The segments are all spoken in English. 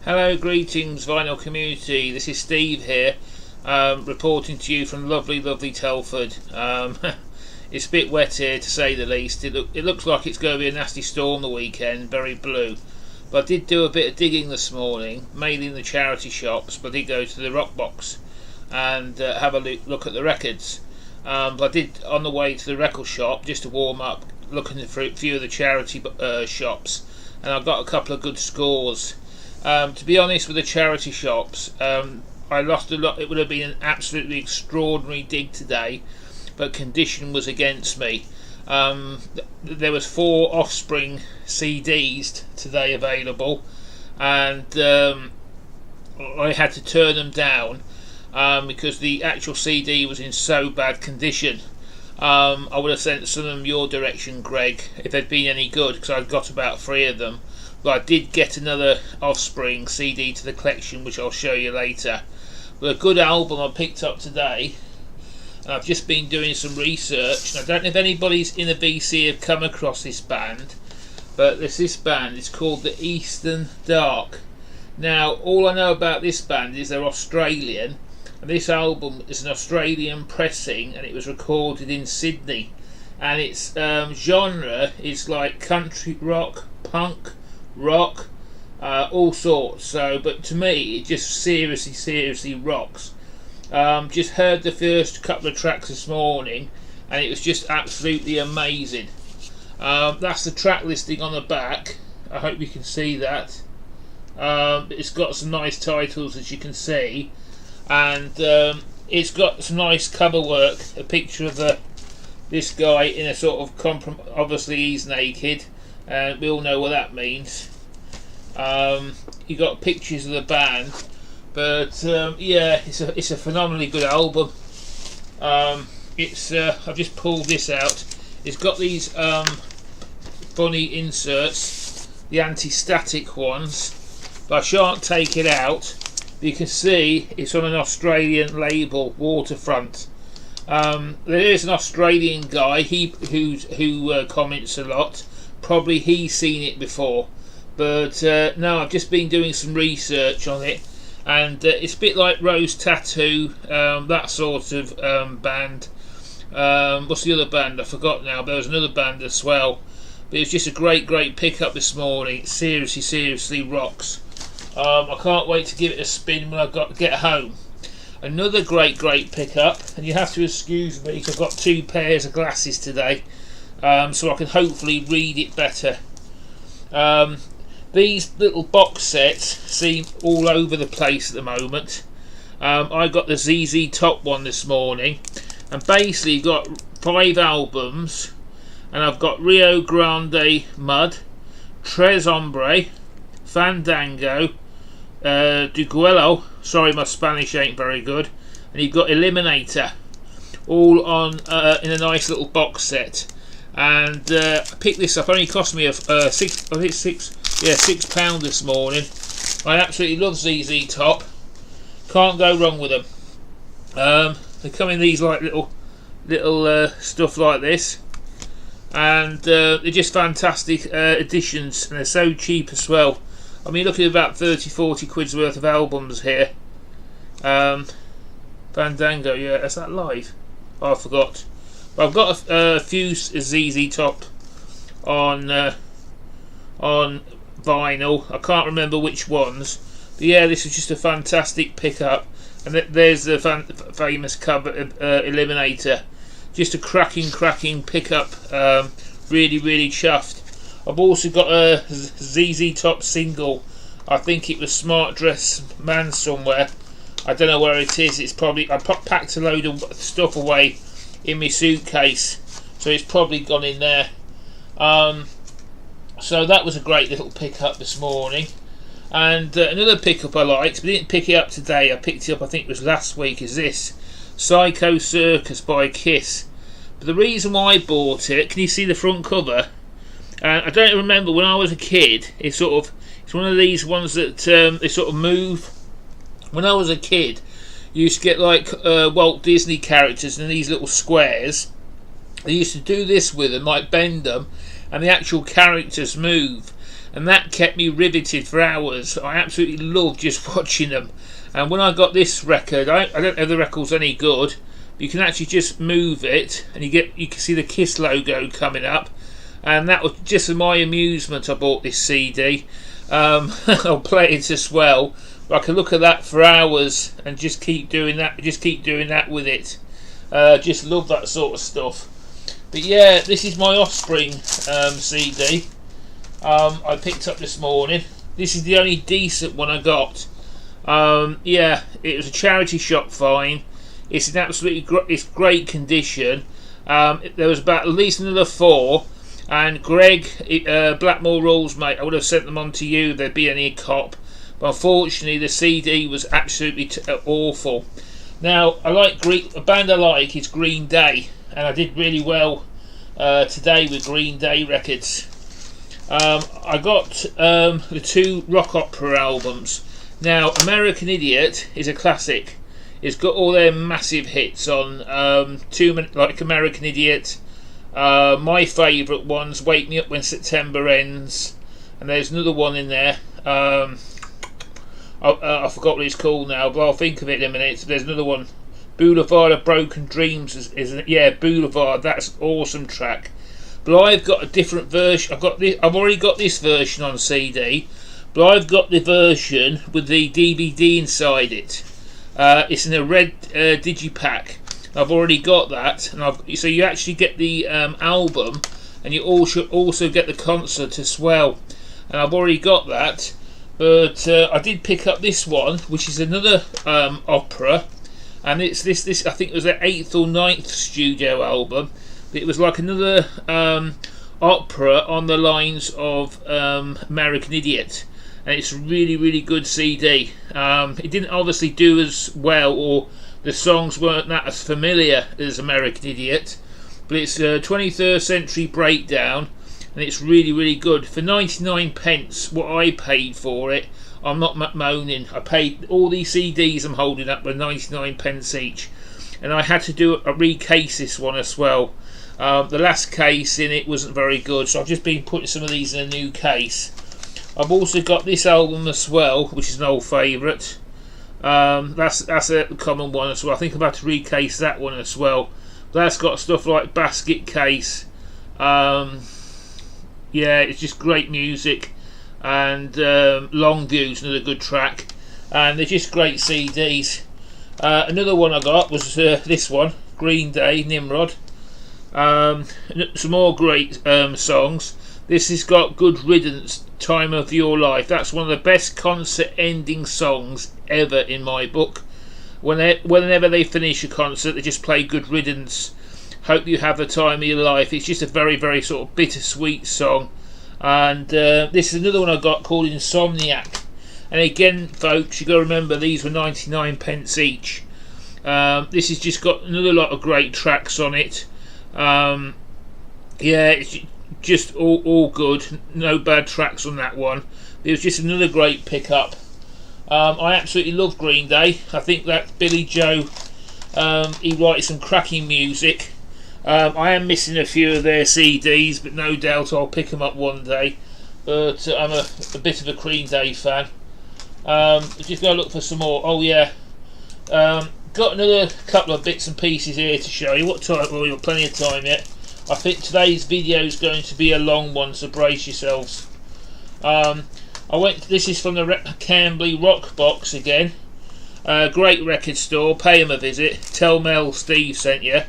Hello, greetings vinyl community, this is Steve here, reporting to you from lovely Telford. It's a bit wet here to say the least. It looks like it's going to be a nasty storm the weekend, very blue. But I did do a bit of digging this morning, mainly in the charity shops, but I did go to the Rock Box and have a look at the records. But I did, on the way to the record shop, just to warm up, looking for a few of the charity shops, and I got a couple of good scores. To be honest with the charity shops, I lost a lot. It would have been an absolutely extraordinary dig today, but condition was against me. There was 4 Offspring CDs today available, and I had to turn them down because the actual CD was in so bad condition. I would have sent some of them your direction, Greg, if they'd been any good, because I've got about 3 of them. But I did get another Offspring CD to the collection, which I'll show you later. But a good album I picked up today, and I've just been doing some research, and I don't know if anybody's in the BC have come across this band, but there's this band, it's called the Eastern Dark. Now, all I know about this band is they're Australian, and this album is an Australian pressing, and it was recorded in Sydney, and its genre is like country rock, punk rock, all sorts. So, but to me, it just seriously rocks. Just heard the first couple of tracks this morning, and it was just absolutely amazing. That's the track listing on the back. I hope you can see that. It's got some nice titles, as you can see, and it's got some nice cover work. A picture of this guy in a sort of obviously he's naked, and we all know what that means. You got pictures of the band, but yeah, it's a phenomenally good album. I've just pulled this out. It's got these funny inserts, the anti-static ones, but I shan't take it out. You can see it's on an Australian label, Waterfront. There is an Australian guy who comments a lot. Probably he's seen it before, but no, I've just been doing some research on it, and it's a bit like Rose Tattoo, that sort of band. What's the other band? I forgot now. There was another band as well, but it was just a great pickup this morning. It seriously rocks. I can't wait to give it a spin when I get home. Another great pickup, and you have to excuse me because I've got 2 pairs of glasses today, so I can hopefully read it better. These little box sets seem all over the place at the moment. I got the ZZ Top one this morning, and basically got 5 albums, and I've got Rio Grande Mud, Tres Hombre, Fandango, Duguelo, sorry my Spanish ain't very good, and you've got Eliminator, all on in a nice little box set. And I picked this up. Only cost me £6 this morning. I absolutely love ZZ Top. Can't go wrong with them. They come in these like little stuff like this, and they're just fantastic additions, and they're so cheap as well. I mean, looking at about 30-40 quid's worth of albums here. Fandango, yeah, is that live? Oh, I forgot. I've got a few ZZ Top on vinyl. I can't remember which ones, but yeah, this is just a fantastic pickup. And there's the famous cover Eliminator. Just a cracking pickup. Really chuffed. I've also got a ZZ Top single. I think it was Smart Dress Man somewhere. I don't know where it is. It's probably, I packed a load of stuff away in my suitcase, so it's probably gone in there. So that was a great little pickup this morning. And another pickup I liked, but I didn't pick it up today. I picked it up, I think it was last week, is this Psycho Circus by Kiss. But the reason why I bought it, can you see the front cover? I don't remember, when I was a kid, it's one of these ones that they sort of move. When I was a kid, you used to get like Walt Disney characters in these little squares. They used to do this with them, like bend them, and the actual characters move. and that kept me riveted for hours. I absolutely loved just watching them. And when I got this record, I don't know if the record's any good, but you can actually just move it and you can see the Kiss logo coming up, and that was just for my amusement. I bought this CD. I'll play it as well, but I can look at that for hours and just keep doing that with it. Just love that sort of stuff. But yeah, this is my Offspring CD I picked up this morning. This is the only decent one I got. Yeah, it was a charity shop find. It's in absolutely it's great condition. There was about at least another 4, and Greg, Blackmore Rules, mate, I would have sent them on to you. There'd be any cop, but unfortunately the CD was absolutely awful. Now a band I like is Green Day, and I did really well today with Green Day records. I got the 2 rock opera albums. Now, American Idiot is a classic. It's got all their massive hits on, like American Idiot. My favourite one's Wake Me Up When September Ends, and there's another one in there. I forgot what it's called now, but I'll think of it in a minute. There's another one, Boulevard of Broken Dreams. Yeah, Boulevard. That's an awesome track. But I've got a different version. I've already got this version on CD, but I've got the version with the DVD inside it. It's in a red digipack. I've already got that, and so you actually get the album, and you also get the concert as well. And I've already got that, but I did pick up this one, which is another opera, and it's this. I think it was their 8th or 9th studio album. It was like another opera on the lines of American Idiot, and it's a really, really good CD. It didn't obviously do as well, or the songs weren't that as familiar as American Idiot, but it's a 23rd century breakdown, and it's really, really good. For 99 pence, what I paid for it, I'm not moaning. I paid all these CDs I'm holding up with 99 pence each, and I had to do a recase this one as well. The last case in it wasn't very good, so I've just been putting some of these in a new case. I've also got this album as well, which is an old favourite. That's a common one as well. I think I'm about to recase that one as well. That's got stuff like Basket Case. Yeah, it's just great music, and Longview's another good track, and they're just great CDs. Another one I got was this one, Green Day, Nimrod. Some more great songs. This has got Good Riddance, Time of Your Life. That's one of the best concert ending songs ever in my book. Whenever they finish a concert, they just play Good Riddance, Hope You Have the Time of Your Life. It's just a very, very sort of bittersweet song. And this is another one I got called Insomniac. And again, folks, you got to remember these were 99 pence each. This has just got another lot of great tracks on it. Yeah, it's just all good. No bad tracks on that one. It was just another great pickup. I absolutely love Green Day. I think that Billy Joe, he writes some cracking music. I am missing a few of their CDs, but no doubt I'll pick them up one day. But I'm a bit of a Green Day fan. Just go look for some more. Oh yeah, got another couple of bits and pieces here to show you. What time? Well, you've got plenty of time yet. I think today's video is going to be a long one, so brace yourselves. This is from the Camberley Rock Box again. Great record store. Pay them a visit. Tell Mel Steve sent you.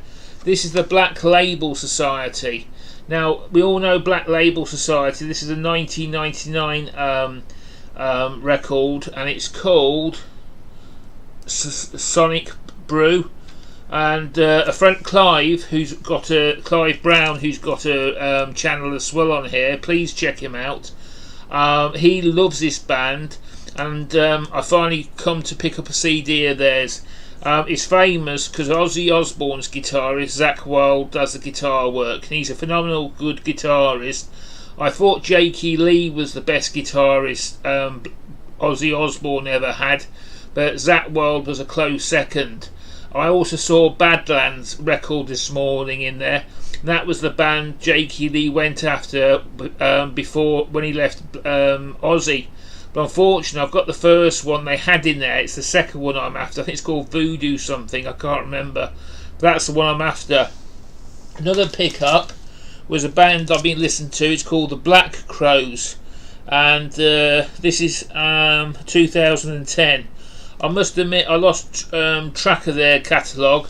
This is the Black Label Society. Now, we all know Black Label Society. This is a 1999 record, and it's called Sonic Brew. And a friend Clive Brown, who's got a channel as well on here. Please check him out. He loves this band, and I finally come to pick up a CD of theirs. It's famous because Ozzy Osbourne's guitarist Zakk Wylde does the guitar work, and he's a phenomenal good guitarist. I thought Jakey Lee was the best guitarist Ozzy Osbourne ever had, but Zakk Wylde was a close second. I also saw Badlands record this morning in there. That was the band Jakey Lee went after before, when he left Aussie. But unfortunately, I've got the first one they had in there. It's the second one I'm after. I think it's called Voodoo something. I can't remember. But that's the one I'm after. Another pickup was a band I've been listening to. It's called the Black Crows, and this is 2010. I must admit I lost track of their catalogue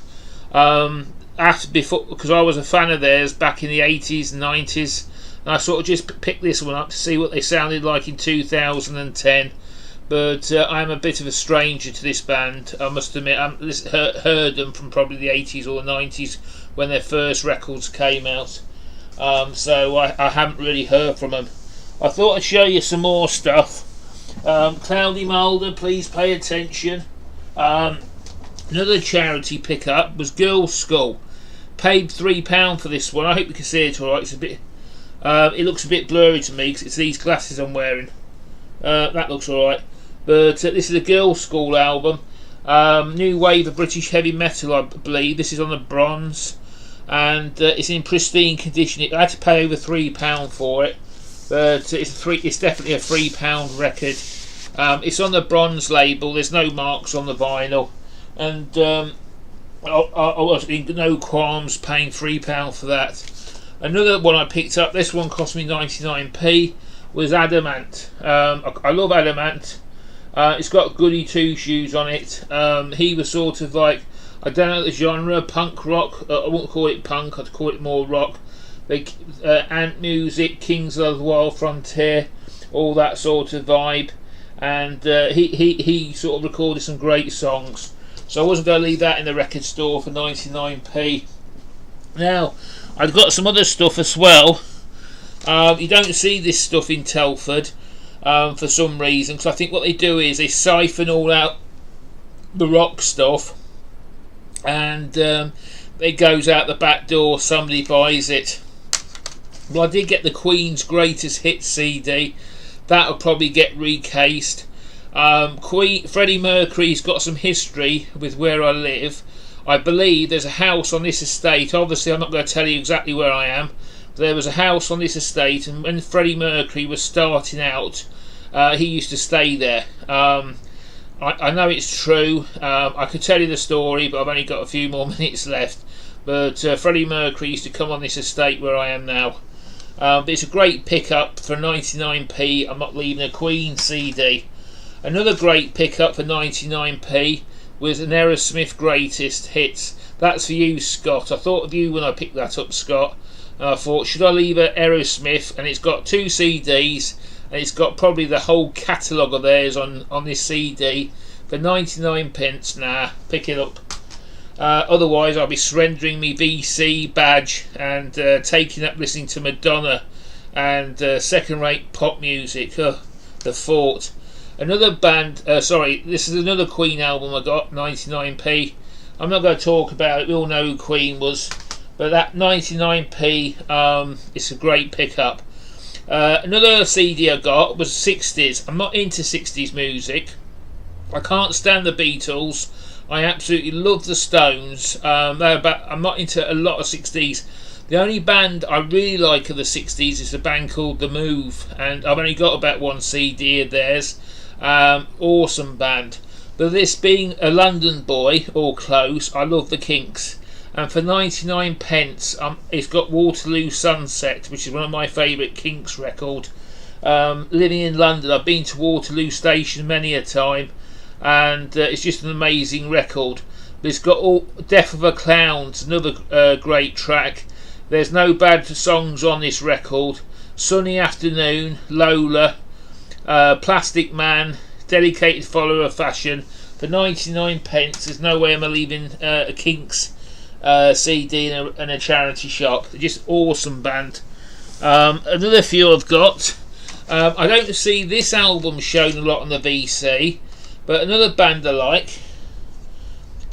because I was a fan of theirs back in the 80s and 90s, and I sort of just picked this one up to see what they sounded like in 2010. But I am a bit of a stranger to this band. I must admit, I heard them from probably the 80s or the 90s when their first records came out. So I haven't really heard from them. I thought I'd show you some more stuff. Cloudy Moulder, please pay attention. Another charity pickup was Girls' School. Paid £3 for this one. I hope you can see it alright. It's a bit. It looks a bit blurry to me because it's these glasses I'm wearing. That looks alright. But this is a Girls' School album. New wave of British heavy metal, I believe. This is on the bronze, and it's in pristine condition. I had to pay over £3 for it, but it's definitely a £3 record. It's on the bronze label. There's no marks on the vinyl, and I was in no qualms paying £3 for that. Another one I picked up, this one cost me 99p, was Adamant. I love Adamant. It's got Goody Two Shoes on it. He was sort of like, I don't know the genre, punk rock. I wouldn't call it punk, I'd call it more rock. Ant Music, Kings of the Wild Frontier, all that sort of vibe. And he sort of recorded some great songs. So I wasn't going to leave that in the record store for 99p. Now, I've got some other stuff as well. You don't see this stuff in Telford for some reason, because I think what they do is they siphon all out the rock stuff, and it goes out the back door, somebody buys it. Well, I did get the Queen's Greatest Hits CD. That'll probably get recased. Freddie Mercury's got some history with where I live. I believe there's a house on this estate. Obviously I'm not going to tell you exactly where I am. There was a house on this estate, and when Freddie Mercury was starting out, he used to stay there. I know it's true. I could tell you the story, but I've only got a few more minutes left. But Freddie Mercury used to come on this estate where I am now. But it's a great pickup for 99p. I'm not leaving a Queen CD. Another great pickup for 99p was an Aerosmith Greatest Hits. That's for you, Scott. I thought of you when I picked that up, Scott. And I thought, should I leave it Aerosmith? And it's got 2 CDs, and it's got probably the whole catalogue of theirs on this CD for 99p. Nah, pick it up. Otherwise I'll be surrendering me VC badge and taking up listening to Madonna and second-rate pop music. The Fort. Another band, this is another Queen album I got, 99p. I'm not going to talk about it, we all know who Queen was, but that 99p, it's a great pickup. Another CD I got was 60s. I'm not into 60s music. I can't stand the Beatles. I absolutely love the Stones. I'm not into a lot of 60s. The only band I really like of the 60s is a band called The Move, and I've only got about 1 CD of theirs. Awesome band. But this being a London boy, or close, I love the Kinks. And for 99p, it's got Waterloo Sunset, which is one of my favourite Kinks record. Living in London, I've been to Waterloo Station many a time, and it's just an amazing record. But it's got all Death of a Clown's another great track. There's no bad songs on this record. Sunny Afternoon, Lola, Plastic Man, Dedicated Follower of Fashion. For 99p, there's no way I'm leaving a Kinks CD in a charity shop. They're just awesome band. Another few I've got. I don't see this album shown a lot on the VC, but another band I like,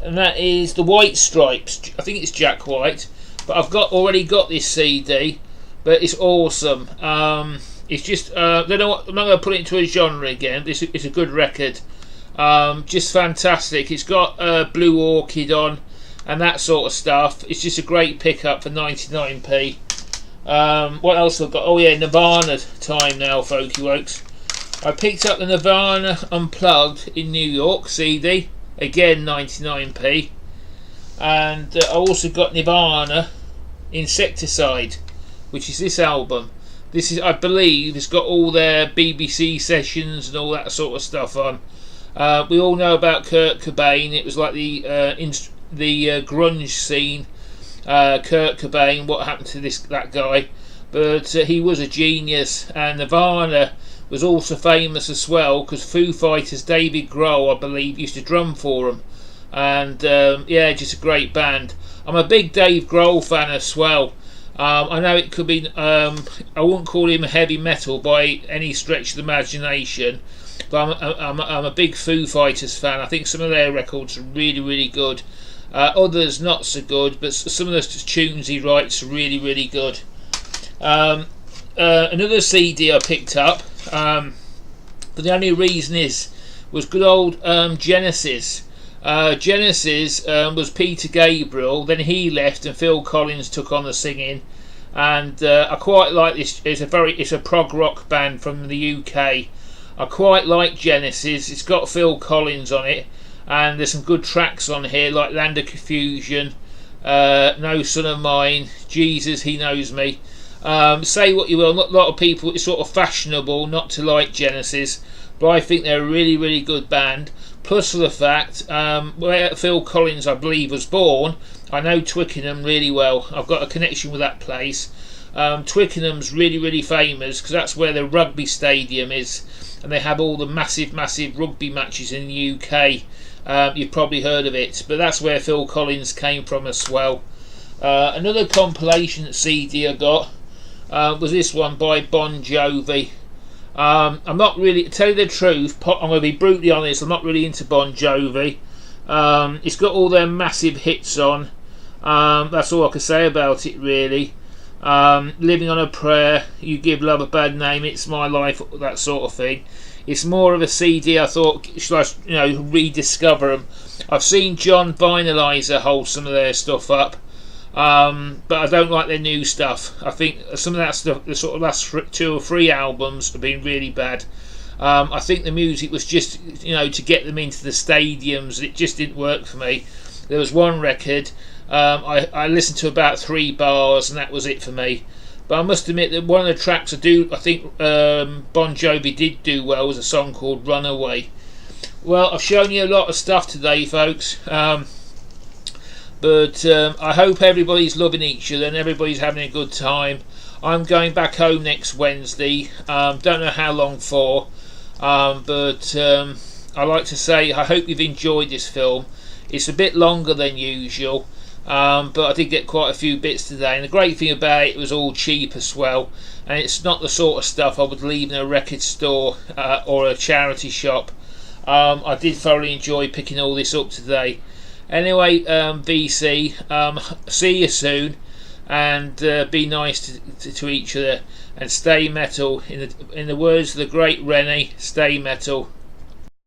and that is the White Stripes. I think it's Jack White, but I've already got this CD, but it's awesome. It's just I don't know what, I'm not going to put it into a genre again. It's a good record. Just fantastic. It's got Blue Orchid on and that sort of stuff. It's just a great pickup for 99p. What else have I got? Oh yeah, Nirvana time now, folky wokes. I picked up the Nirvana Unplugged in New York CD, again 99p, and I also got Nirvana Insecticide, which is this album. This is, I believe, it's got all their BBC sessions and all that sort of stuff on. We all know about Kurt Cobain. It was like the grunge scene. Kurt Cobain, what happened to that guy? But he was a genius, and Nirvana was also famous as well because Foo Fighters' David Grohl, I believe, used to drum for them. And yeah, just a great band. I'm a big Dave Grohl fan as well. I know it could be, I wouldn't call him heavy metal by any stretch of the imagination, but I'm a big Foo Fighters fan. I think some of their records are really, really good. Others not so good, but some of the tunes he writes are really, really good. Another CD I picked up, but the only reason was good old Genesis. Genesis was Peter Gabriel, then he left and Phil Collins took on the singing, and I quite like this. It's a prog rock band from the UK. I quite like Genesis. It's got Phil Collins on it, and there's some good tracks on here like Land of Confusion, No Son of Mine, Jesus He Knows Me. Say what you will, not a lot of people, it's sort of fashionable not to like Genesis, but I think they're a really, really good band. Plus for the fact where Phil Collins, I believe, was born, I know Twickenham really well. I've got a connection with that place. Twickenham's really, really famous because that's where the rugby stadium is, and they have all the massive, massive rugby matches in the UK. You've probably heard of it, but that's where Phil Collins came from as well. Another compilation CD I got was this one by Bon Jovi. I'm not really, to tell you the truth, I'm going to be brutally honest, I'm not really into Bon Jovi. It's got all their massive hits on. That's all I can say about it, really. Living on a Prayer, You Give Love a Bad Name, It's My Life, that sort of thing. It's more of a CD I thought, should I rediscover them. I've seen John Vinylizer hold some of their stuff up. But I don't like their new stuff. I think some of that stuff, the sort of last 2 or 3 albums have been really bad. I think the music was just, to get them into the stadiums, it just didn't work for me. There was one record, I listened to about 3 bars and that was it for me. But I must admit that one of the tracks I think Bon Jovi did do well was a song called Runaway. Well, I've shown you a lot of stuff today, folks. But I hope everybody's loving each other and everybody's having a good time. I'm going back home next Wednesday. Don't know how long for. But I like to say I hope you've enjoyed this film. It's a bit longer than usual. But I did get quite a few bits today. And the great thing about it was all cheap as well. And it's not the sort of stuff I would leave in a record store or a charity shop. I did thoroughly enjoy picking all this up today. Anyway, VC, see you soon, and be nice to each other, and stay metal. In the words of the great Rennie, stay metal.